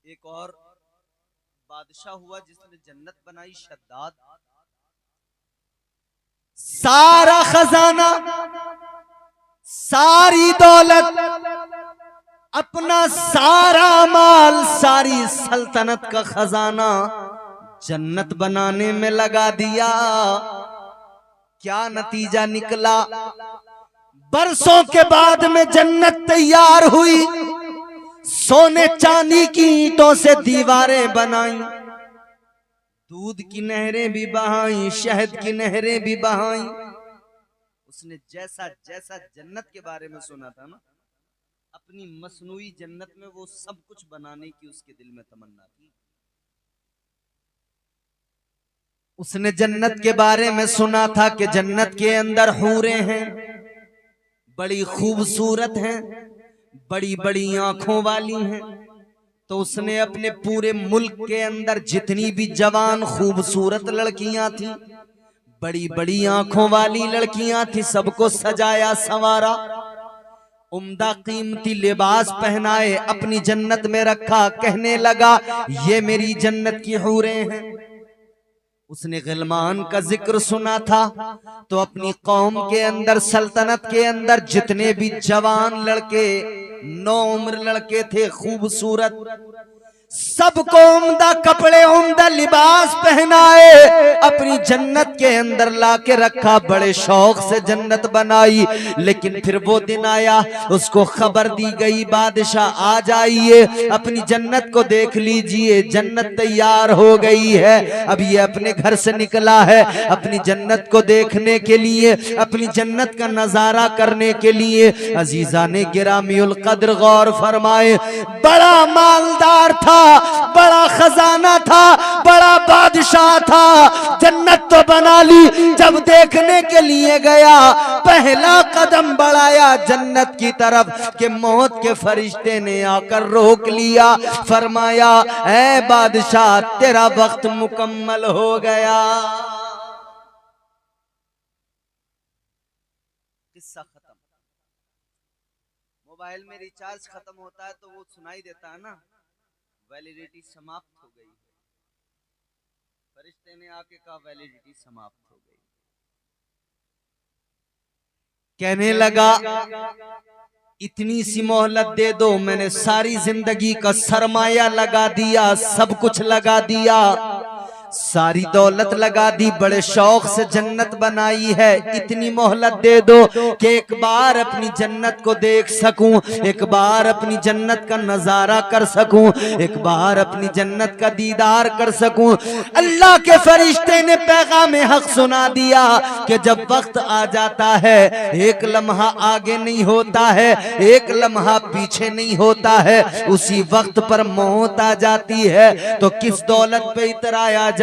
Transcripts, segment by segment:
एक और बादशाह हुआ जिसने जन्नत बनाई, शद्दाद। सारा खजाना, सारी दौलत, अपना सारा माल, सारी सल्तनत का खजाना जन्नत बनाने में लगा दिया। क्या नतीजा निकला? बरसों के बाद में जन्नत तैयार हुई। सोने चांदी की ईंटों से दीवारें बनाई, दूध की नहरें भी बहाई, शहद की नहरें भी बहाई। उसने जैसा जैसा जन्नत के बारे में सुना था ना, अपनी मसनूई जन्नत में वो सब कुछ बनाने की उसके दिल में तमन्ना थी। उसने जन्नत के बारे में सुना था कि जन्नत के अंदर हूरें हैं, बड़ी खूबसूरत हैं, बड़ी बड़ी आंखों वाली हैं। तो उसने अपने पूरे मुल्क के अंदर जितनी भी जवान खूबसूरत लड़कियां थी, बड़ी बड़ी आंखों वाली लड़कियां थी, सबको सजाया संवारा, उम्दा कीमती लिबास पहनाए, अपनी जन्नत में रखा। कहने लगा ये मेरी जन्नत की हूरें हैं। उसने गिलमान का जिक्र सुना था, तो अपनी कौम के अंदर, सल्तनत के अंदर जितने भी जवान लड़के, नौ उम्र लड़के थे खूबसूरत, सबको उम्दा कपड़े, उम्दा लिबास पहनाए, अपनी जन्नत के अंदर लाके रखा। बड़े शौक से जन्नत बनाई। लेकिन फिर वो दिन आया, उसको खबर दी गई, बादशाह आ जाइए, अपनी जन्नत को देख लीजिए, जन्नत तैयार हो गई है। अब ये अपने घर से निकला है अपनी जन्नत को देखने के लिए, अपनी जन्नत का नजारा करने के लिए। अजीजा ने गिरामीउल कद्र गौर फरमाए, बड़ा मालदार था, बड़ा खजाना था, बड़ा बादशाह था, जन्नत तो बना ली। जब देखने के लिए गया, पहला कदम बढ़ाया जन्नत की तरफ कि मौत के फरिश्ते ने आकर रोक लिया। फरमाया ऐ बादशाह, तेरा वक्त मुकम्मल हो गया। किस्सा खत्म। मोबाइल में रिचार्ज खत्म होता है तो वो सुनाई देता है ना, वैलिडिटी समाप्त हो गई। फरिश्ते ने आके कहा वैलिडिटी समाप्त हो गई। कहने लगा इतनी सी मोहलत दे दो, मैंने सारी जिंदगी का सरमाया लगा दिया, सब कुछ लगा दिया, सारी दौलत लगा दी, बड़े शौक से जन्नत बनाई है। इतनी मोहलत दे दो कि एक बार अपनी जन्नत को देख सकूं, एक बार अपनी जन्नत का नजारा कर सकूं, एक बार अपनी जन्नत का दीदार कर सकूं। अल्लाह के फरिश्ते ने पैगाम हक सुना दिया कि जब वक्त आ जाता है, एक लम्हा आगे नहीं होता है, एक लम्हा पीछे नहीं होता है, उसी वक्त पर मौत आ जाती है। तो किस दौलत पे इतराया जाए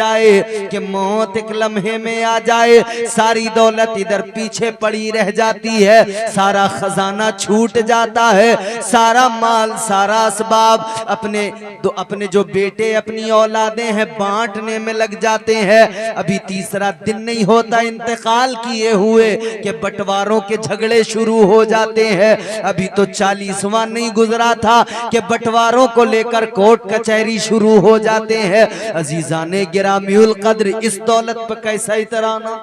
कि मौत एक लम्हे में आ जाए, सारी दौलत इधर पीछे पड़ी रह जाती है, सारा खजाना छूट जाता है, सारा माल, सारा असबाब अपने जो बेटे, अपनी औलादें हैं, बांटने में लग जाते हैं। अभी तीसरा दिन नहीं होता इंतकाल किए हुए कि बंटवारों के झगड़े शुरू हो जाते हैं। अभी तो 40वां नहीं गुजरा था कि बंटवारों को लेकर कोर्ट कचहरी शुरू हो जाते हैं। अजीजा ने गिरामीउल कद्र, इस दौलत पर कैसा इतराना,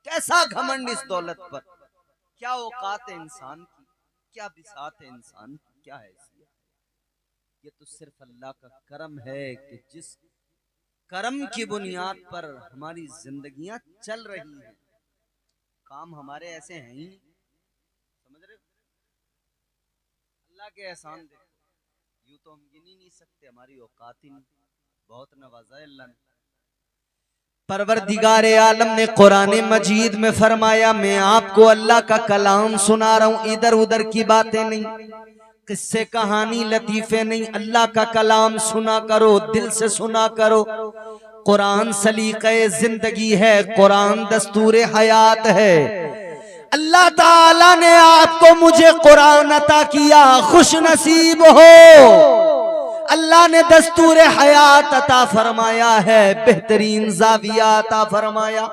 कैसा घमंड इस दौलत पर। क्या औकात है इंसान की, क्या बिसात है इंसान की, क्या है ये तो सिर्फ अल्लाह का करम है कि जिस करम की बुनियाद पर हमारी जिंदगियां चल रही हैं। काम हमारे ऐसे हैं ही, समझ रहे हो? अल्लाह के एहसान देखो, यूं तो हम गिन ही नहीं सकते, हमारी औकात ही नहीं। बहुत नवाजा अल्लाह ने। परवरदिगारे आलम ने कुरान मजीद में फरमाया, मैं आपको अल्लाह का कलाम सुना रहा हूं, इधर उधर की बातें नहीं, किस्से कहानी लतीफे नहीं, अल्लाह का कलाम सुना करो, दिल से सुना करो। कुरान सलीक़े जिंदगी है, कुरान दस्तूर हयात है। अल्लाह ताला ने आपको मुझे कुरान अता किया, खुश नसीब हो। अल्लाह ने दस्तूर हयात अता फरमाया है, बेहतरीन ज़ाविया अता फरमाया।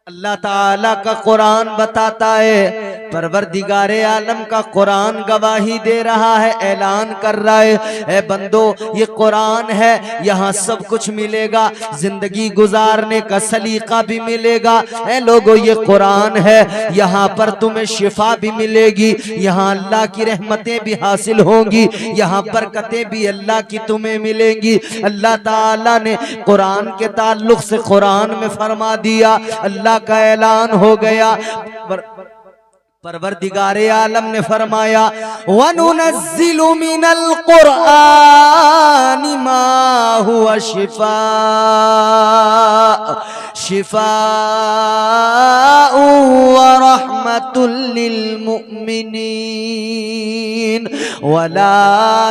अल्लाह ताला का कुरान बताता है, परवरदिगारे आलम का कुरान गवाही दे रहा है, ऐलान कर रहा है, ए बंदो ये कुरान है, यहाँ सब कुछ मिलेगा, जिंदगी गुजारने का सलीका भी मिलेगा। ए लोगो ये कुरान है, यहाँ पर तुम्हें शिफा भी मिलेगी, यहाँ अल्लाह की रहमतें भी हासिल होंगी, यहाँ बरकतें भी अल्लाह की तुम्हें मिलेंगी। अल्लाह ताला ने कुरान के ताल्लुक से कुरान में फरमा दिया, अल्लाह का ऐलान हो गया। परवरदिगारे आलम ने फरमाया वनुनज़्ज़िलु मिनल कुरआनि मा हुवा शिफाअ व रहमतुल लिल मुमिनीन वला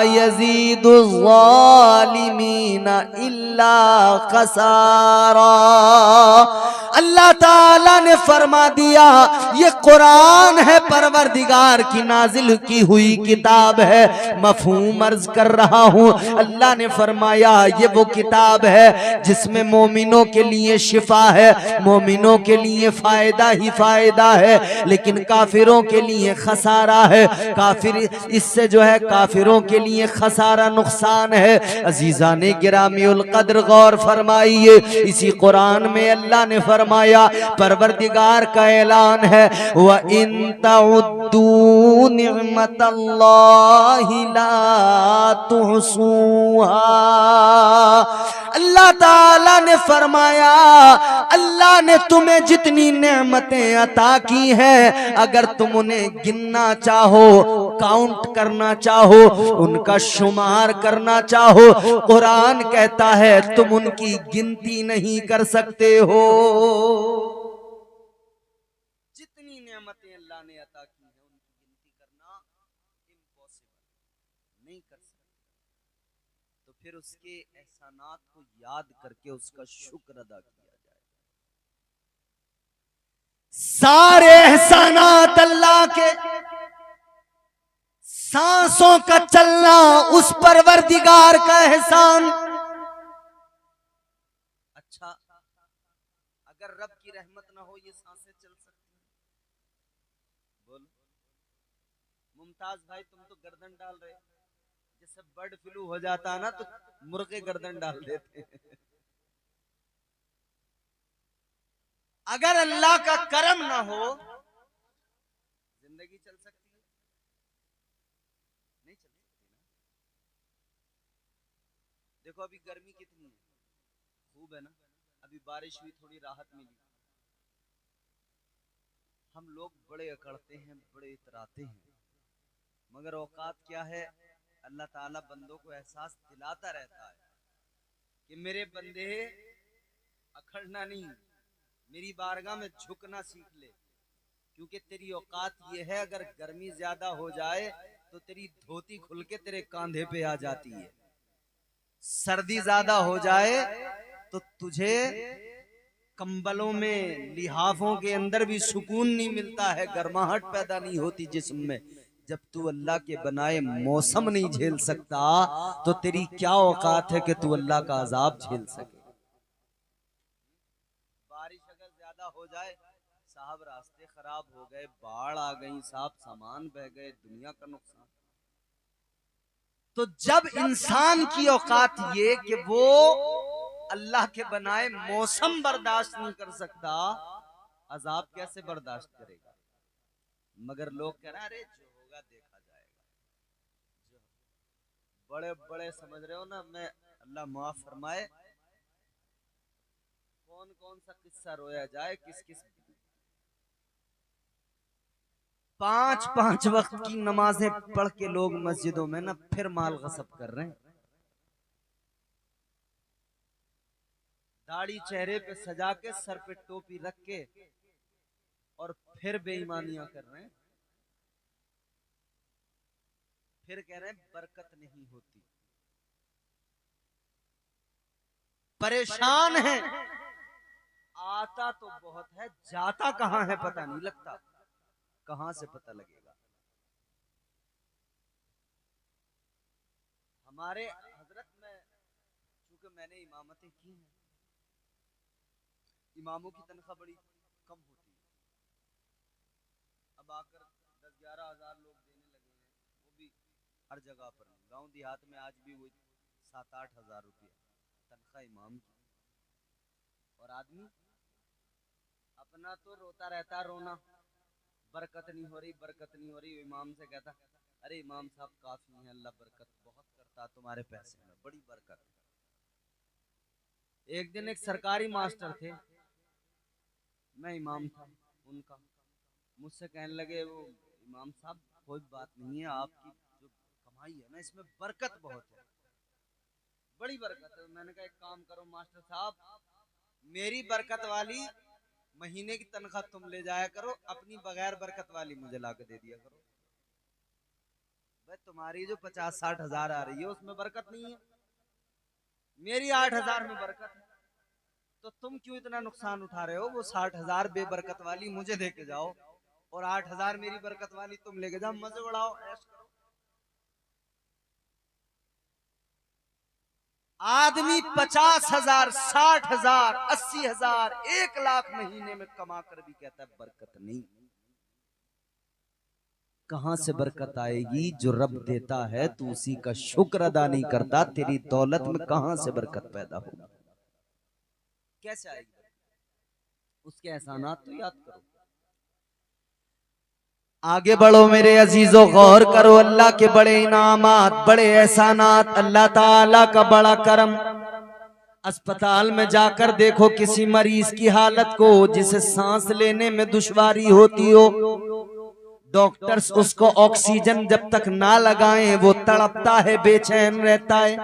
यज़ीदुज़ ज़ालिमीना इल्ला खसारा। अल्लाह ताला ने फरमा दिया ये कुरान है, परवरदिगार की नाजिल की हुई किताब है। मफहूम अर्ज कर रहा हूँ, अल्लाह ने फरमाया ये वो किताब है जिसमें मोमिनों के लिए शिफा है, मोमिनों के लिए फायदा ही फायदा है, लेकिन काफिरों के लिए खसारा है। काफिर इससे जो है काफिरों के लिए खसारा नुकसान है। अजीजाने गिरामीउल कद्र गौर फरमाइए, इसी कुरान में अल्लाह ने फरमाया, परवरदिगार का ऐलान है व इन तउद्दू निअमतल्लाहि ला तुहसूहा। अल्लाह ताला ने फरमाया अल्लाह ने तुम्हें जितनी नेमतें अता की हैं, अगर तुम उन्हें गिनना चाहो, काउंट करना चाहो, उनका शुमार करना चाहो, कुरान कहता है तुम उनकी गिनती नहीं कर सकते हो। जितनी नेमतें अल्लाह ने अता की है उनकी गिनती करना इम्पॉसिबल, नहीं कर सकते। तो फिर उसके एहसानात को याद करके उसका शुक्र अदा किया जाए। सारे एहसानात अल्लाह के, सांसों का चलना उस परवरदिगार का एहसान। अच्छा, अगर रब की रहमत ना हो ये सांसें चल सकती हैं? बोलो मुमताज भाई, तुम तो गर्दन डाल रहे, जैसे बर्ड फ्लू हो जाता है ना तो मुर्गे गर्दन डाल देते हैं। अगर अल्लाह का करम ना हो जिंदगी चल सकती है? नहीं चल सकती ना। देखो अभी गर्मी कितनी है, खूब है ना, अभी बारिश हुई, थोड़ी राहत मिली। हम लोग बड़े अकड़ते हैं, बड़े इतराते हैं, मगर औकात क्या है, अल्लाह ताला बंदों को एहसास दिलाता रहता है कि मेरे बंदे अखड़ना नहीं, मेरी बारगाह में झुकना सीख ले, क्योंकि तेरी औकात ये है अगर गर्मी ज्यादा हो जाए तो तेरी धोती खुल के तेरे कांधे पे आ जाती है, सर्दी ज्यादा हो जाए तो तुझे कंबलों में लिहाफों के अंदर भी सुकून नहीं मिलता है, गर्माहट पैदा नहीं होती जिस्म में। जब तू अल्लाह के बनाए मौसम नहीं झेल सकता तो तेरी क्या औकात है कि तू अल्लाह का अजाब झेल सके। बारिश अगर ज्यादा हो जाए, साहब रास्ते खराब हो गए, बाढ़ आ गई, साहब सामान बह गए, दुनिया का नुकसान। तो जब इंसान की औकात ये कि वो अल्लाह के बनाए मौसम बर्दाश्त नहीं कर सकता, अजाब कैसे बर्दाश्त करेगा। मगर लोग कह रहे हैं अरे जो होगा देखा जाएगा, जो बड़े बड़े समझ रहे हो ना, मैं अल्लाह माफ फरमाए, कौन कौन सा किस्सा रोया जाए, किस किस 5-5 वक्त की नमाजें पढ़ के लोग मस्जिदों में ना फिर माल गसब कर रहे हैं, दाढ़ी चेहरे पे सजा के, सर पे टोपी रख के, और फिर बेईमानियां कर रहे हैं, फिर कह रहे हैं बरकत नहीं होती। परेशान है, आता तो बहुत है, जाता कहां है पता नहीं लगता, कहां से पता लगेगा। हमारे हजरत में, चूंकि मैंने इमामतें की हैं, इमामों की तनख्वाह बड़ी कम होती है। अब आकर 10-11 हजार लोग देने लगे हैं, वो भी हर जगह पर। गांव देहात में आज भी वो 7-8 हजार रुपया तनख्वाह इमाम की। और आदमी अपना तो रोता रहता, रोना, बरकत नहीं हो रही, बरकत नहीं हो रही। इमाम से कहता, अरे इमाम साहब काफी है, अल्लाह बरकत बहुत करता तुम्हारे पैसे में, बड़ी बरकत। एक दिन एक सरकारी मास्टर थे, मैं इमाम था उनका, मुझसे कहने लगे, वो इमाम साहब कोई बात नहीं है, आपकी जो कमाई है ना इसमें बरकत बहुत है, बड़ी बरकत है। मैंने कहा एक काम करो मास्टर साहब, मेरी बरकत वाली महीने की तनख्वाह तुम ले जाया करो, अपनी बगैर बरकत वाली मुझे ला के दे दिया करो। भाई तुम्हारी जो 50-60 हजार आ रही है उसमें बरकत नहीं है, मेरी 8 हजार में बरकत है, तो तुम क्यों इतना नुकसान उठा रहे हो? वो 60 हजार बेबरकत वाली मुझे दे के जाओ और 8 हजार मेरी बरकत वाली तुम लेके जाओ, मजे उड़ाओ, ऐश करो। आदमी 50 हजार, 60 हजार, 80 हजार, 1 लाख महीने में कमा कर भी कहता है बरकत नहीं। कहां से बरकत आएगी? जो रब देता है तू उसी का शुक्र अदा नहीं करता, तेरी दौलत में कहां से बरकत पैदा होगी? कैसे आएगी? उसके एहसानात तो याद करो। आगे बढ़ो मेरे अजीजों, गौर करो, अल्लाह के बड़े इनामात, बड़े एहसानात, अल्लाह ताला का बड़ा करम। अस्पताल में जाकर देखो किसी मरीज की हालत को जिसे सांस लेने में दुश्वारी होती हो, डॉक्टर्स उसको ऑक्सीजन जब तक ना लगाएं वो तड़पता है, बेचैन रहता है।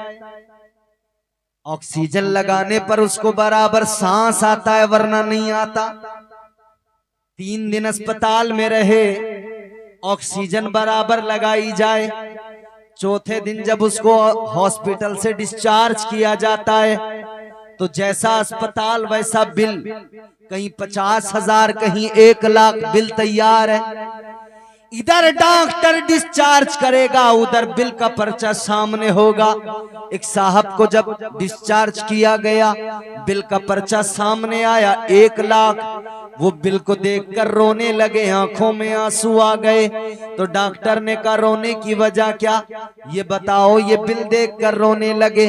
ऑक्सीजन लगाने पर उसको बराबर सांस आता है, वरना नहीं आता। 3 दिन अस्पताल में रहे, ऑक्सीजन बराबर लगाई जाए। चौथे दिन जब उसको हॉस्पिटल से डिस्चार्ज किया जाता है तो जैसा अस्पताल वैसा बिल, कहीं 50 हजार, कहीं 1 लाख बिल तैयार है। इधर डॉक्टर डिस्चार्ज करेगा, उधर बिल का पर्चा सामने होगा। एक साहब को जब डिस्चार्ज किया गया, बिल का पर्चा सामने आया 1 लाख। वो बिल को देखकर रोने लगे, आंखों में आंसू आ गए। तो डॉक्टर ने कहा रोने की वजह क्या, ये बताओ। ये बिल देखकर रोने लगे।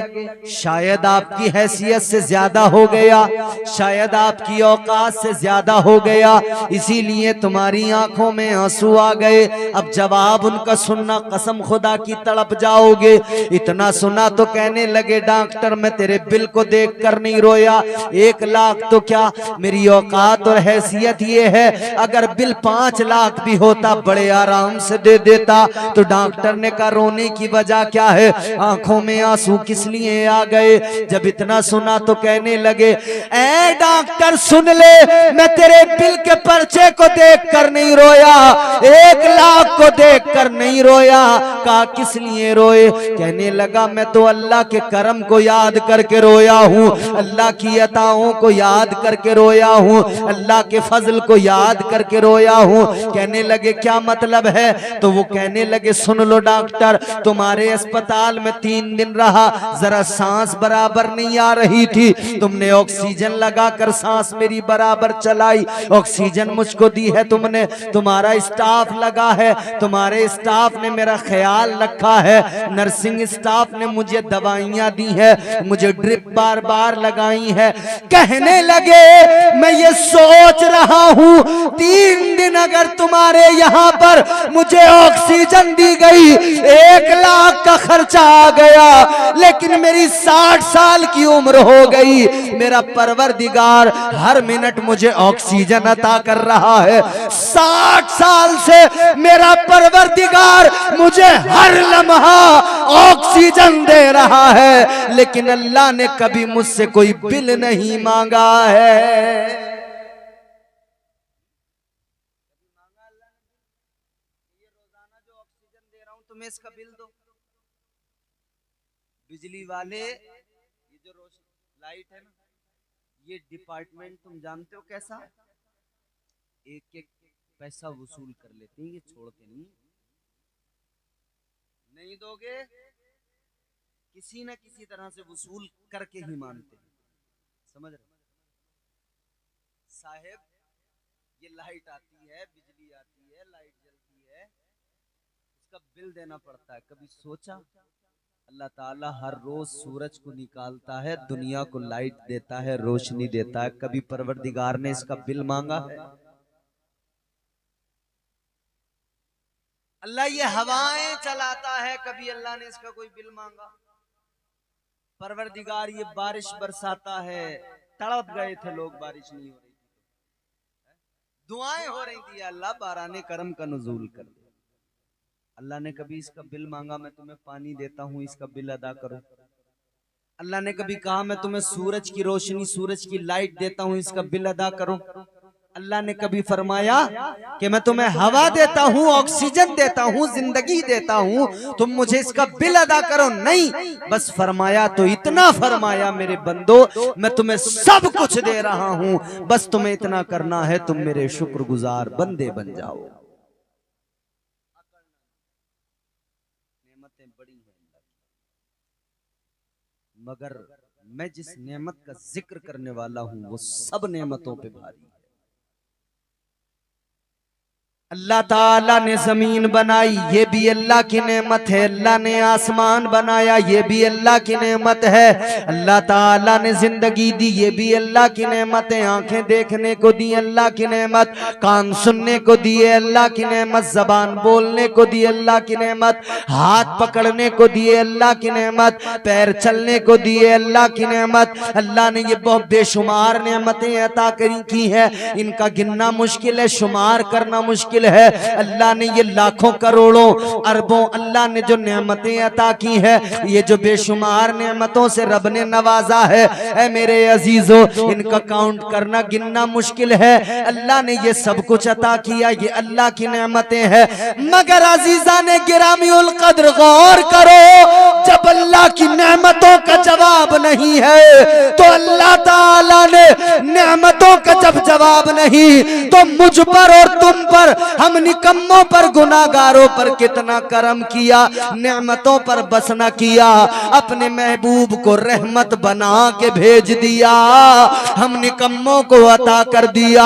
शायद आपकी हैसियत से ज्यादा हो गया, शायद आपकी औकात से ज्यादा हो गया, इसीलिए तुम्हारी आंखों में आंसू आ गए। अब जवाब उनका सुनना, कसम खुदा की तड़प जाओगे। इतना सुना तो कहने लगे डॉक्टर मैं तेरे बिल को देखकर नहीं रोया, 1 लाख तो क्या, मेरी औकात और हैसियत ये है, अगर बिल 5 लाख भी होता बड़े आराम से दे देता। तो डॉक्टर ने कहा रोने की वजह क्या है, आंखों में आंसू किस लिए आ गए? जब इतना सुना तो कहने लगे ए डॉक्टर सुन ले, मैं तेरे बिल के पर्चे को देखकर नहीं रोया, 1 लाख को देखकर नहीं रोया। कहा किस लिए रोए? कहने लगा मैं तो अल्लाह के करम को याद करके रोया हूँ, अल्लाह की अताओं को याद करके रोया हूँ, अल्लाह के फजल को याद करके रोया हूँ। कहने लगे क्या मतलब है? तो वो कहने लगे सुन लो डॉक्टर, तुम्हारे अस्पताल में 3 दिन रहा, जरा सांस बराबर नहीं आ रही थी, तुमने ऑक्सीजन लगाकर सांस मेरी बराबर चलाई, ऑक्सीजन मुझको दी है तुमने, तुम्हारा स्टाफ लगा है, तुम्हारे स्टाफ ने मेरा ख्याल रखा है, नर्सिंग स्टाफ ने मुझे दवाइयां दी है, मुझे ड्रिप बार बार लगाई है। कहने लगे मैं ये सोच रहा हूँ 3 दिन अगर तुम्हारे यहाँ पर मुझे ऑक्सीजन दी गई 1 लाख का खर्चा आ गया, लेकिन मेरी 60 साल की उम्र हो गई, मेरा परवरदिगार हर मिनट मुझे ऑक्सीजन अता कर रहा है, 60 साल से मेरा परवरदिगार मुझे हर लम्हा ऑक्सीजन दे रहा है, लेकिन अल्लाह ने कभी मुझसे कोई बिल नहीं मांगा है। तुम्हें इसका बिल दो। बिजली वाले ये जो रोशनी लाइट है ना, ये डिपार्टमेंट तुम जानते हो कैसा, एक एक पैसा वसूल कर लेते हैं, ये छोड़ते नहीं। नहीं दोगे किसी न किसी तरह से वसूल करके ही मानते हैं, समझ रहे साहेब? ये लाइट आती है, बिजली आती है, लाइट जलती है, इसका बिल देना पड़ता है। कभी सोचा अल्लाह ताला हर रोज सूरज को निकालता है, दुनिया को लाइट देता है, रोशनी देता है, कभी परवरदिगार ने इसका बिल मांगा है? अल्लाह ये हवाएं चलाता है, कभी अल्लाह ने इसका कोई बिल मांगा? परवरदिगार ये बारिश बरसाता है, तड़प गए थे लोग, बारिश नहीं हो रही थी, दुआएं हो रही थी, अल्लाह बाराने करम का नुज़ूल कर दे। अल्लाह ने कभी इसका बिल मांगा, मैं तुम्हें पानी देता हूं, इसका बिल अदा करो? अल्लाह ने कभी कहा मैं तुम्हें सूरज की रोशनी, सूरज की लाइट देता हूं, इसका बिल अदा करो? अल्लाह ने कभी फरमाया कि मैं तुम्हें हवा देता हूं, ऑक्सीजन देता हूं, जिंदगी देता हूं, तुम मुझे इसका बिल अदा करो? नहीं, बस फरमाया तो इतना फरमाया, मेरे बंदो मैं तुम्हें सब कुछ दे रहा हूं, बस तुम्हें इतना करना है, तुम मेरे शुक्रगुजार बंदे बन जाओ। नेमतें बड़ी हैं मगर मैं जिस नेमत का जिक्र करने वाला हूं वो सब नेमतों पे भारी है। अल्लाह ताला ने जमीन बनाई, ये भी अल्लाह की नेमत है। अल्लाह ने आसमान बनाया, ये भी अल्लाह की नेमत है। अल्लाह ताला ने जिंदगी दी, ये भी अल्लाह की नेमत है। आंखें देखने को दी, अल्लाह की नेमत। कान सुनने को दिए, अल्लाह की नेमत। जबान बोलने को दी, अल्लाह की नेमत। हाथ पकड़ने को दिए, अल्लाह की नेमत। पैर चलने को दिए, अल्लाह की नेमत। अल्लाह ने ये बहुत बेशुमार नेमतें अता की है, इनका गिनना मुश्किल है, शुमार करना मुश्किल है। अल्लाह ने ये लाखों करोड़ों अरबों अल्लाह ने जो नेमतें अता की है, ये जो बेशुमार नेमतों से रब ने नवाजा है, ऐ मेरे अजीजों, इनका काउंट करना गिनना मुश्किल है। अल्लाह ने ये सब कुछ अता किया, ये अल्लाह की नेमतें हैं। मगर अजीजा ने गिरामी उल कद्र, गौर करो, जब अल्लाह की नेमतों का जवाब नहीं है तो अल्लाह ताला ने नेमतों का जब जवाब नहीं तो मुझ पर और तुम पर, हम निकम्मों पर, गुनाहगारों पर कितना करम किया, नेमतों पर बस न किया, अपने महबूब को रहमत बना के भेज दिया, हम निकम्मों को अता कर दिया।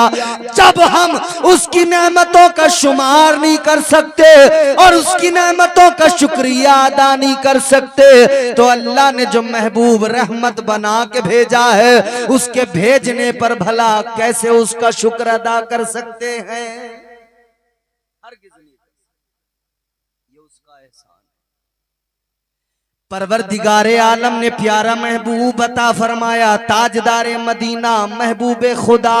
जब हम उसकी नेमतों का शुमार नहीं कर सकते और उसकी नेमतों का शुक्रिया अदा नहीं कर सकते, तो अल्लाह ने जो महबूब रहमत बना के भेजा है, उसके भेजने पर भला कैसे उसका शुक्र अदा कर सकते हैं? हरगिज़ नहीं, ये उसका एहसान है। परवरदिगारे आलम ने प्यारा महबूब अता फरमाया, ताजदारे मदीना, महबूबे खुदा।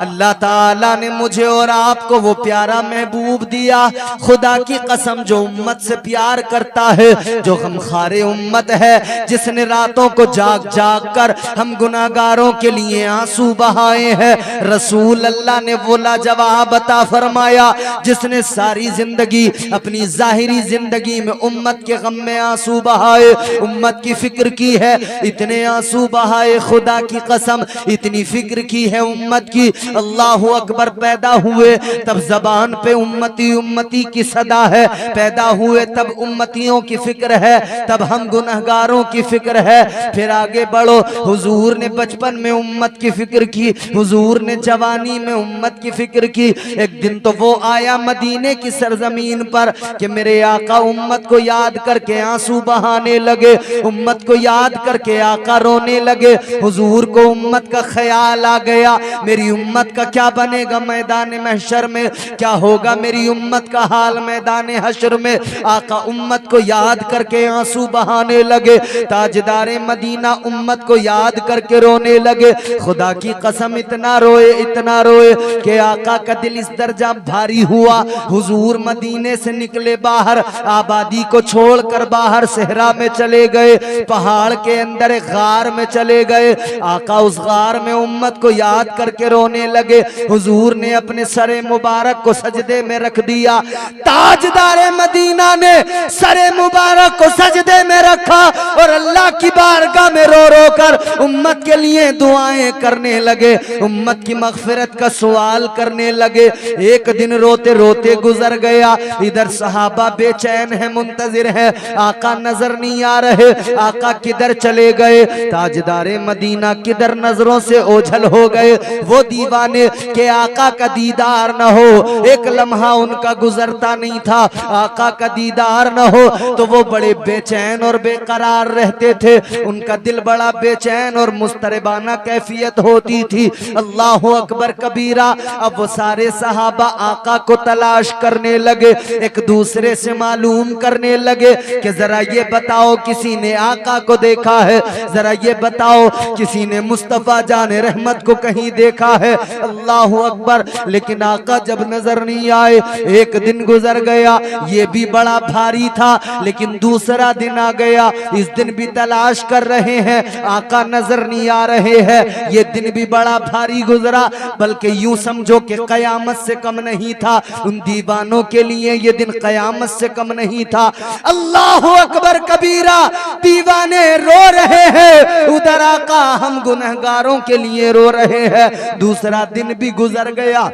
अल्लाह ताला ने मुझे और आपको वो प्यारा महबूब दिया। खुदा की कसम, जो उम्मत से प्यार करता है, जो गमखारे उम्मत है, जिसने रातों को जाग जाग कर हम गुनाहगारों के लिए आंसू बहाए हैं, रसूल अल्लाह ने वो लाजवाब अता फरमाया, जिसने सारी जिंदगी अपनी जाहिरी जिंदगी में उम्मत के गम में आंसू बहाए, उम्मत की फिक्र की है, इतने आंसू बहाए, खुदा की कसम इतनी फिक्र की है उम्मत की। अल्लाहु अकबर, पैदा हुए तब जबान पे उम्मती उम्मती की सदा है, पैदा हुए तब उम्मतियों की फिक्र है, तब हम गुनहगारों की फिक्र है। फिर आगे बढ़ो, हुजूर ने बचपन में उम्मत की फिक्र की, हुजूर ने जवानी में उम्मत की फिक्र की। एक दिन तो वो आया मदीने की सरजमीन पर कि मेरे आका उम्मत को याद करके आंसू बहाने लगे, उम्मत को याद करके आका रोने लगे। हुजूर को उम्मत का ख्याल आ गया, मेरी उम्मत का क्या बनेगा मैदान महशर में, क्या होगा मेरी उम्मत का हाल मैदान हशर में। आका उम्मत को याद करके आंसू बहाने लगे, ताजदारे मदीना उम्मत को याद करके रोने लगे। खुदा की कसम इतना रोए, इतना रोए कि आका का दिल इस दर्जा भारी हुआ। हुजूर मदीने से निकले बाहर, आबादी को छोड़कर बाहर सहरा में चले गए, पहाड़ के अंदर एक गार में चले गए। आका उस गार में उम्मत को याद करके रोने लगे। हुजूर ने अपने सरे मुबारक को सजदे में रख दिया, ताजदारे मदीना ने सरे मुबारक को सजदे में रखा और अल्लाह की बारगाह में रो रो कर उम्मत के लिए दुआएं करने लगे, उम्मत की मगफिरत का सवाल करने लगे। एक दिन रोते रोते गुजर गया, इधर सहाबा बेचैन है, मुंतजिर है, आका नजर नहीं आ रहे, आका किधर चले गए? ताजदारे मदीना किधर नजरों से ओझल हो गए। वो दीवाने के आका का दीदार न हो, एक लम्हा उनका गुजरता नहीं था, आका का दीदार न हो तो वो बड़े बेचैन और बेकरार रहते थे। उनका दिल बड़ा बेचैन और मुस्तरबाना कैफियत होती थी। अल्लाह अकबर कबीरा। अब वो सारे सहाबा आका को तलाश करने लगे, एक दूसरे से मालूम करने लगे कि जरा ये बताओ किसी ने आका को देखा है, जरा ये बताओ किसी ने मुस्तफा जाने रहमत को कहीं देखा है। अल्लाह अकबर। लेकिन आका जब नजर नहीं आए, एक दिन गुजर गया, ये भी बड़ा भारी था। लेकिन दूसरा दिन आ गया, इस दिन भी तलाश कर रहे हैं, आका नजर नहीं आ रहे हैं। ये दिन भी बड़ा भारी गुजरा, बल्कि यूं समझो कि कयामत से कम नहीं था। उन दीवानों के लिए ये दिन कयामत से कम नहीं था। अल्लाह अकबर कबीरा। दीवाने रो रहे हैं, उधर आका हम गुनहगारों के लिए रो रहे हैं। दूसरा दिन भी गुजर गया,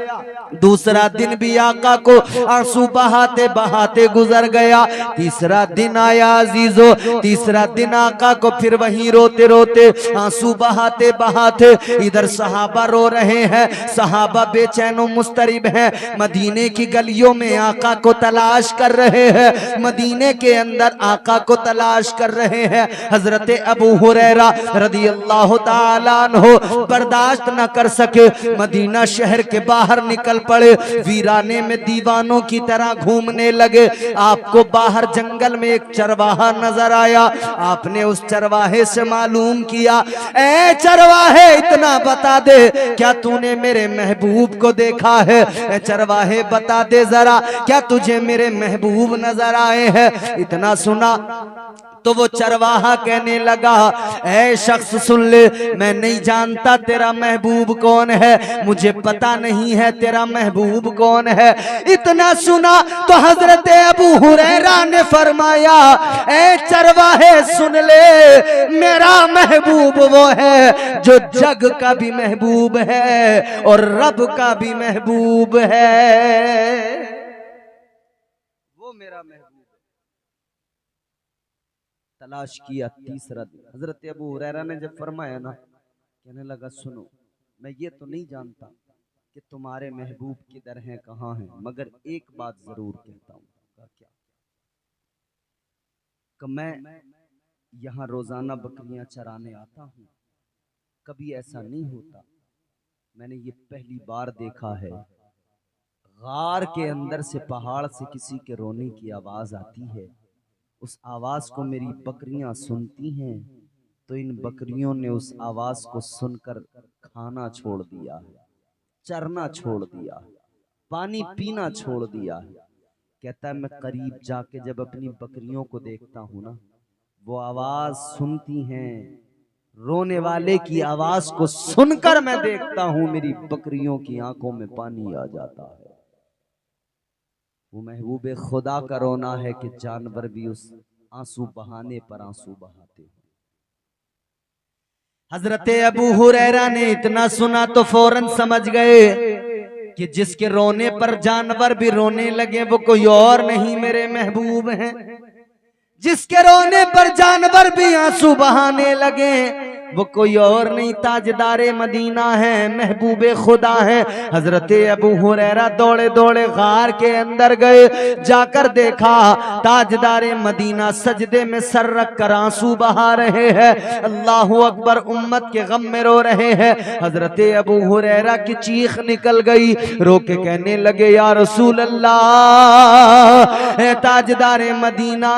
दूसरा दिन भी आका को आंसू बहाते बहाते गुजर गया। तीसरा दिन आया अजीजो, तीसरा दिन आका को फिर वहीं रोते रोते आंसू बहाते बहाते, इधर सहाबा रो रहे हैं, सहाबा बेचैन मुस्तरिब हैं, मदीने की गलियों में आका को तलाश कर रहे हैं, मदीने के अंदर आका को तलाश कर रहे हैं। हजरत अबू हुरैरा रदी अल्लाह ताला अन्हु बर्दाश्त न कर सके, मदीना शहर के बाहर निकल पड़े, वीराने में दीवानों की तरह घूमने लगे। आपको बाहर जंगल में एक चरवाहा नजर आया, आपने उस चरवाहे से मालूम किया, ए चरवाहे इतना बता दे, क्या तूने मेरे महबूब को देखा है? ए चरवाहे बता दे जरा, क्या तुझे मेरे महबूब नजर आए हैं? इतना सुना तो वो चरवाहा कहने लगा, ऐ शख्स सुन ले, मैं नहीं जानता तेरा महबूब कौन है, मुझे पता नहीं है तेरा महबूब कौन है। इतना सुना तो हजरत अबू हुरैरा ने फरमाया, ऐ चरवाहे सुन ले, मेरा महबूब वो है जो जग का भी महबूब है और रब का भी महबूब है, वो मेरा महबूब। तलाश किया तीसरा दिन, हजरत अबू हुरैरा ने जब फरमाया ना, कहने लगा सुनो, मैं ये तो नहीं जानता कि तुम्हारे महबूब किधर हैं, कहाँ हैं, मगर एक बात जरूर कहता हूँ। क्या? कि मैं यहाँ रोजाना बकरियां चराने आता हूँ, कभी ऐसा नहीं होता, मैंने ये पहली बार देखा है, गार के अंदर से पहाड़ से किसी के रोने की आवाज आती है, उस आवाज को मेरी बकरियां सुनती हैं, तो इन बकरियों ने उस आवाज को सुनकर खाना छोड़ दिया है, चरना छोड़ दिया है, पानी पीना छोड़ दिया है। कहता है मैं करीब जाके जब अपनी बकरियों को देखता हूँ ना, वो आवाज सुनती हैं, रोने वाले की आवाज को सुनकर मैं देखता हूँ मेरी बकरियों की आंखों में पानी आ जाता है। वो महबूब खुदा का रोना है कि जानवर भी उस आंसू बहाने पर आंसू बहाते हैं। हजरत अबू हुरैरा ने इतना सुना तो फौरन समझ गए कि जिसके रोने पर जानवर भी रोने लगे वो कोई और नहीं मेरे महबूब हैं। जिसके रोने पर जानवर भी आंसू बहाने लगे वो कोई और नहीं, ताजदारे मदीना है, महबूबे खुदा है। हजरत अबू हुरैरा दौड़े दौड़े गार के अंदर गए, जाकर देखा ताजदारे मदीना सजदे में सर रख कर आंसू बहा रहे हैं, अल्लाह अकबर, उम्मत के गम में रो रहे हैं। हजरत अबू हुरैरा की चीख निकल गई, रो के कहने लगे या रसूल अल्लाह, ताजदारे मदीना,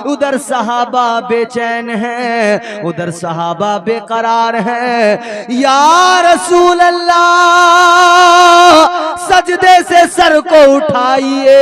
उधर सहाबा बेचैन हैं, उधर सहाबा बेकरार है, या रसूल अल्लाह, सजदे से सर को उठाइए,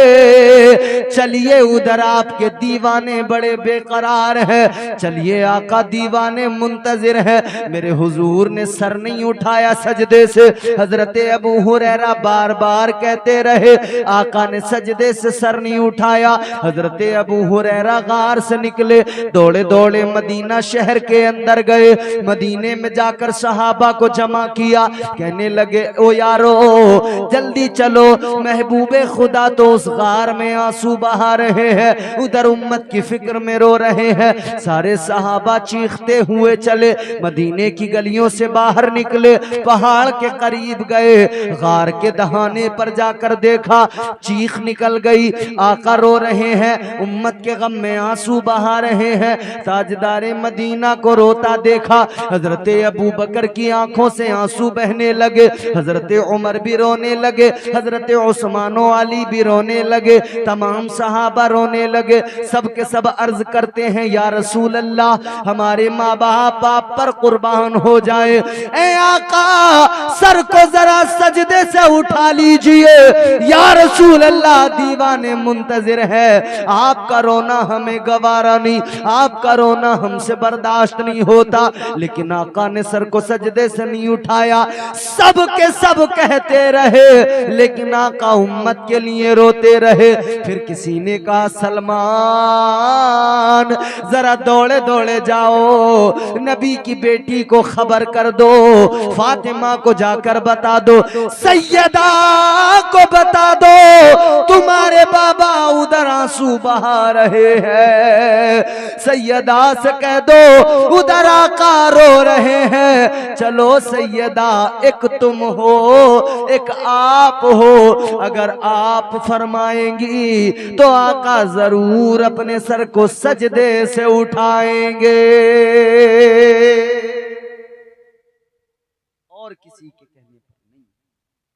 चलिए उधर आपके दीवाने बड़े बेकरार है, चलिए आका दीवाने मुंतजिर है। मेरे हुजूर ने सर नहीं उठाया सजदे से। हजरत अबू हुरैरा बार बार कहते रहे, आका ने सजदे से सर नहीं उठाया। हजरत अबू हुरैरा गार से निकले, दौड़े दौड़े मदीना शहर के अंदर गए, मदीने में जाकर सहाबा को जमा किया, कहने लगे ओ यारो जल्दी चलो, महबूबे खुदा तो उस गार में आंसू बहा रहे हैं, उधर उम्मत की फिक्र में रो रहे हैं। सारे सहाबा चीखते हुए चले, मदीने की गलियों से बाहर निकले, पहाड़ के करीब गए, गार के दहाने पर जाकर देखा, चीख निकल गई, आका रो रहे हैं, उम्मत के गम में आंसू बहा रहे हैं। ताजदारे मदीना को रोता देखा, हजरत अबू बकर की आंखों से आंसू बहने लगे, हजरत उमर भी रोने लगे, हजरत उस्मान अली भी रोने लगे, तमाम सहाबा रोने लगे। सब के सब अर्ज करते हैं या रसूल अल्लाह, हमारे माँ बाप आप पर कुर्बान हो जाए, ए आका सर को जरा सजदे से उठा लीजिए, या रसूल अल्लाह दीवाने मुंतजिर है, आपका रोना हमें गवारा नहीं, आपका रोना हमसे बर्दाश्त नहीं होता। लेकिन आका ने सर को सजदे से नहीं उठाया, सब के सब कहते रहे, लेकिन आका उम्मत के लिए रोते रहे। फिर किसी ने कहा सलमान जरा दौड़े दौड़े जाओ, नबी की बेटी को खबर कर दो, फातिमा को जाकर बता दो, सैयदा को बता दो तुम्हारे बाबा उधर आंसू बहा रहे हैं, सैयदा से कह दो उधर आका रो रहे हैं। चलो सैयदा, एक तुम हो एक आप हो, अगर आप फरमाएंगी तो आका जरूर अपने सर को सजदे से उठाएंगे। और किसी के कहने पर नहीं,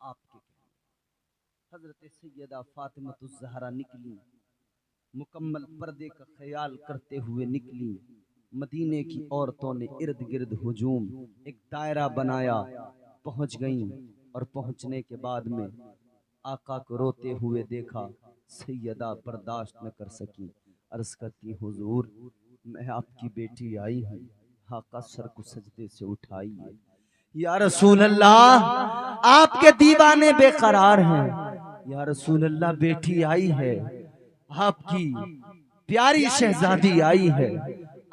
आपके कहने। हजरत सैयदा फातिमा ज़हरा निकली, मुकम्मल पर्दे का ख्याल करते हुए निकली। मदीने की औरतों ने इर्द गिर्द हुजूम, एक दायरा बनाया, पहुंच गईं, और पहुंचने के बाद में आका को रोते हुए देखा। सैयदा बर्दाश्त न कर सकी, अर्ज करती हुजूर मैं आपकी बेटी आई हूँ, आका सर को सजदे से उठाइए। या रसूल अल्लाह आपके दीवाने बेकरार हैं, या रसूल अल्लाह बेटी आई है, आपकी प्यारी शहजादी आई है,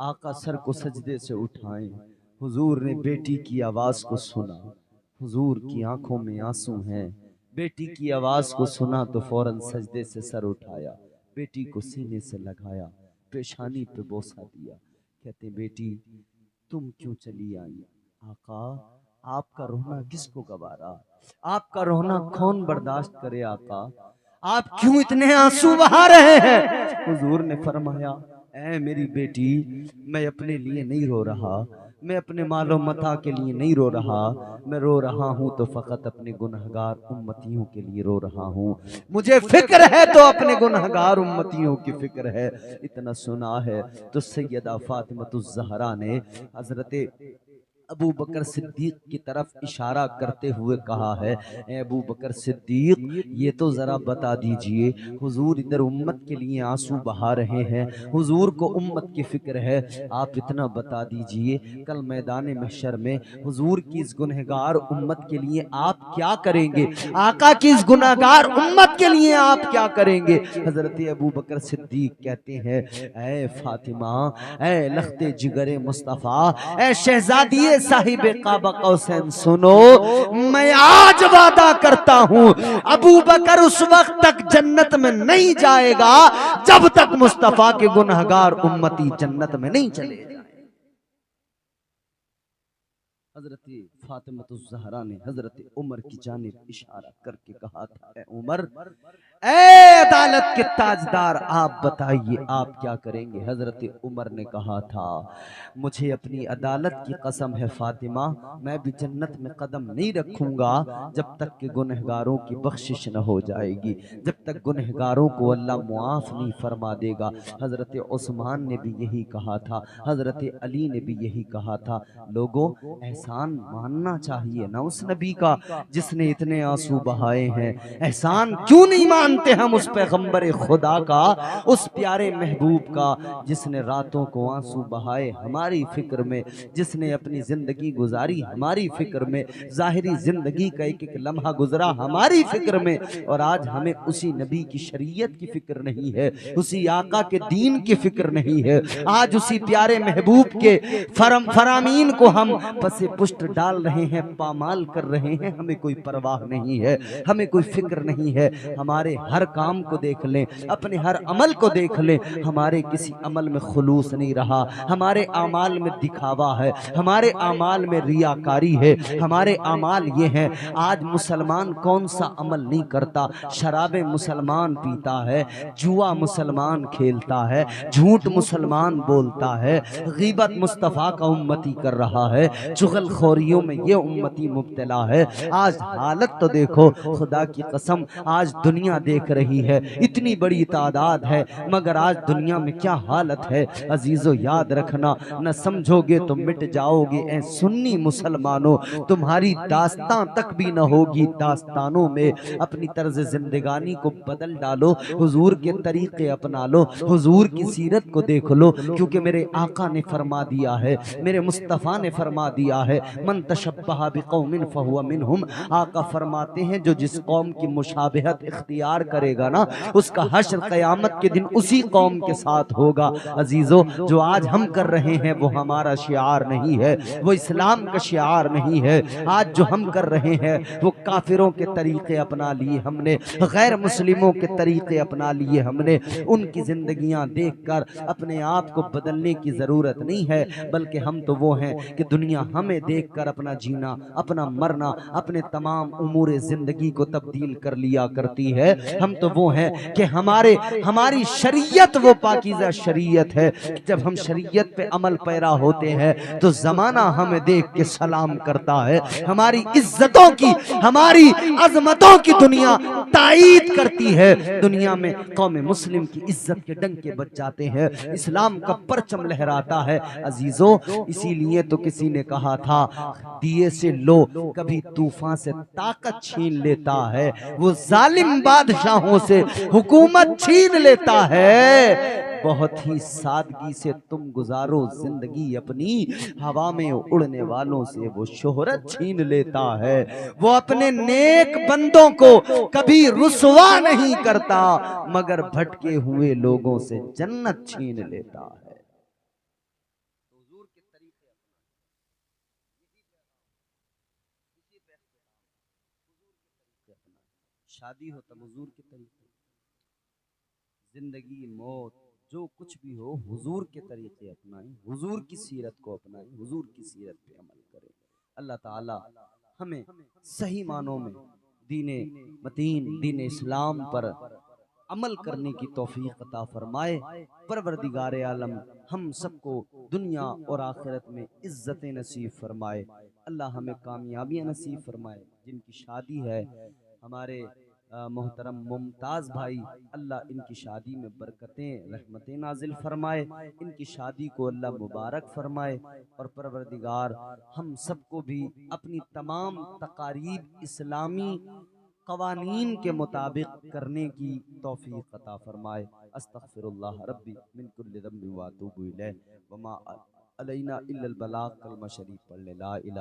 आका सर को सजदे से उठाएं। हुजूर ने बेटी की आवाज को सुना, हुजूर की आंखों में आंसू हैं, बेटी की आवाज को सुना तो फौरन सजदे से सर उठाया, बेटी को सीने से लगाया, पेशानी पे बोसा दिया, कहते बेटी तुम क्यों चली आई? आका आपका रोना किसको गवारा, आपका रोना कौन बर्दाश्त करे, आका आप क्यों इतने आंसू बहा रहे हैं? हुजूर ने फरमाया ऐ मेरी बेटी, मैं अपने लिए नहीं रो रहा, मैं अपने मालो मता के लिए नहीं रो रहा, मैं रो रहा हूँ तो फकत अपने गुनहगार उम्मतियों के लिए रो रहा हूँ। मुझे फिक्र है तो अपने गुनहगार उम्मतियों की फिक्र है। इतना सुना है तो सैयदा फातिमतुज़ ज़हरा ने हजरत अबू बकर सिद्दीक की तरफ इशारा करते हुए कहा है, ए अबू बकर सिद्दीक ये तो ज़रा बता दीजिए, हुजूर इधर उम्मत के लिए आंसू बहा रहे हैं, हुजूर को उम्मत की फिक्र है, आप इतना बता दीजिए कल मैदान महशर में हुजूर की इस गुनहगार उम्मत के लिए आप क्या करेंगे, आका की इस गुनहगार उम्मत के लिए आप क्या करेंगे? हजरत अबू बकर सिद्दीक कहते हैं, ए फातिमा, ए लख्ते जिगरे मुस्तफ़ा, ए शहजादी साहिबे काबा कौसैन, सुनो मैं आज वादा करता हूं अबू बकर उस वक्त तक जन्नत में नहीं जाएगा जब तक मुस्तफा के गुनहगार उम्मती जन्नत में नहीं चले जाए। हजरत फातिमतुज़ ज़हरा ने हजरत उमर की जानिब इशारा करके कहा था, ए उमर, ए अदालत के ताजदार, आप बताइए आप क्या करेंगे? हजरत उमर ने कहा था, मुझे अपनी अदालत की कसम है फातिमा, मैं भी जन्नत में कदम नहीं रखूंगा जब तक कि गुनहगारों की बख्शिश न हो जाएगी, जब तक गुनहगारों को अल्लाह मुआफ नहीं फरमा देगा। हजरत उस्मान ने भी यही कहा था, हजरत अली ने भी यही कहा था। लोगों ऐसा एहसान मानना चाहिए ना उस नबी का जिसने इतने आंसू बहाए हैं। एहसान क्यों नहीं मानते हम उस पैगंबर खुदा का, उस प्यारे महबूब का जिसने रातों को आंसू बहाए हमारी फिक्र में, जिसने अपनी जिंदगी गुजारी हमारी फिक्र में, जाहिरी जिंदगी का एक एक लम्हा गुजरा हमारी फिक्र में, और आज हमें उसी नबी की शरीयत की फिक्र नहीं है, उसी आका के दीन की फिक्र नहीं है। आज उसी प्यारे महबूब के फरामीन को हम पसे पुष्ट डाल रहे हैं, पामाल कर रहे हैं, हमें कोई परवाह नहीं है, हमें कोई फिक्र नहीं है। हमारे हर काम को देख लें, अपने हर अमल को देख लें, हमारे किसी अमल में खुलूस नहीं रहा, हमारे आमाल में दिखावा है, हमारे आमाल में रियाकारी है, हमारे आमाल ये हैं। आज मुसलमान कौन सा अमल नहीं करता, शराबे मुसलमान पीता है, जुआ मुसलमान खेलता है, झूठ मुसलमान बोलता है, गीबत मुस्तफ़ा का उम्मती कर रहा है, चुगलखोरियों में ये उम्मती मुब्तला है। आज हालत तो देखो, खुदा की कसम आज दुनिया देख रही है, इतनी बड़ी तादाद है, मगर आज दुनिया में क्या हालत है। अजीजों याद रखना, न समझोगे तो मिट जाओगे ऐ सुन्नी मुसलमानों, तुम्हारी दास्तां तक भी न होगी दास्तानों में। अपनी तर्ज जिंदगानी को बदल डालो, हुजूर के तरीके अपना लो, हुजूर की सीरत को देख लो, क्योंकि मेरे आका ने फरमा दिया है, मेरे मुस्तफ़ा ने फरमा दिया है, मन तशब्बह बिकौमिन फहुवा मिनहुम। आका फरमाते हैं जो जिस कौम की मुशाबहत इख्तियार करेगा ना, उसका हश्र क़यामत के दिन उसी कौम के साथ होगा। अजीजों, जो आज हम कर रहे हैं वो हमारा शिआर नहीं है, वो इस्लाम का शिआर नहीं है। आज जो हम कर रहे हैं वो काफिरों के तरीके अपना लिए हमने, गैर मुस्लिमों के तरीके अपना लिए हमने। उनकी जिंदगियां देखकर अपने आप को बदलने की जरूरत नहीं है, बल्कि हम तो वो हैं कि दुनिया हमें देखकर अपना जीना, अपना मरना, अपने तमाम उमूर जिंदगी को तब्दील कर लिया करती है। हम तो वो हैं कि हमारी शरीयत वो पाकीज़ा शरीयत है, जब हम शरीयत पे अमल पैरा होते हैं तो जमाना हमें देख के सलाम करता है, हमारी इज्जतों की, हमारी अजमतों की दुनिया ताईद करती है। दुनिया में कौम मुस्लिम की इज्जत के डंके बज जाते हैं, इस्लाम का परचम लहराता है। अजीजों, इसीलिए तो किसी ने कहा था, दिए से लो कभी तूफान से ताकत छीन लेता है, वो जालिम बादशाहों से हुकूमत छीन लेता है। बहुत ही सादगी से तुम गुजारो जिंदगी अपनी, हवा में उड़ने वालों से वो शोहरत छीन लेता है। वो अपने नेक बंदों को कभी रुसवा नहीं करता, मगर भटके हुए लोगों से जन्नत छीन लेता है। शादी हो तब हुजूर के तरीके, जिंदगी मौत जो कुछ भी हो हुजूर के तरीके अपनाएं, हुजूर की सीरत को अपनाएं, हुजूर की सीरत पे अमल करें। अल्लाह ताला हमें सही मानों में दीने मतीन, दीन इस्लाम पर अमल करने की तौफीक अता फरमाए। परवरदिगार आलम हम सबको दुनिया और आखिरत में इज्जत नसीब फरमाए। अल्लाह हमें कामयाबियाँ नसीब फरमाए। जिनकी शादी है हमारे मोहतरम मुमताज़ भाई, अल्लाह इनकी शादी में बरकतें रहमतें नाजिल फरमाए, इनकी शादी को अल्लाह मुबारक फरमाए। और परवरदिगार हम सबको भी अपनी तमाम तकारीब इस्लामी कवानीन के मुताबिक करने की तौफीक अता फरमाए। अस्तगफिरुल्लाह रब्बी मिन कुल्लि ज़ंबिन व अतूबु इलैह व मा अलैना इल्लल बलाग। कलमा शरीफ पढ़ ले, ला इलाहा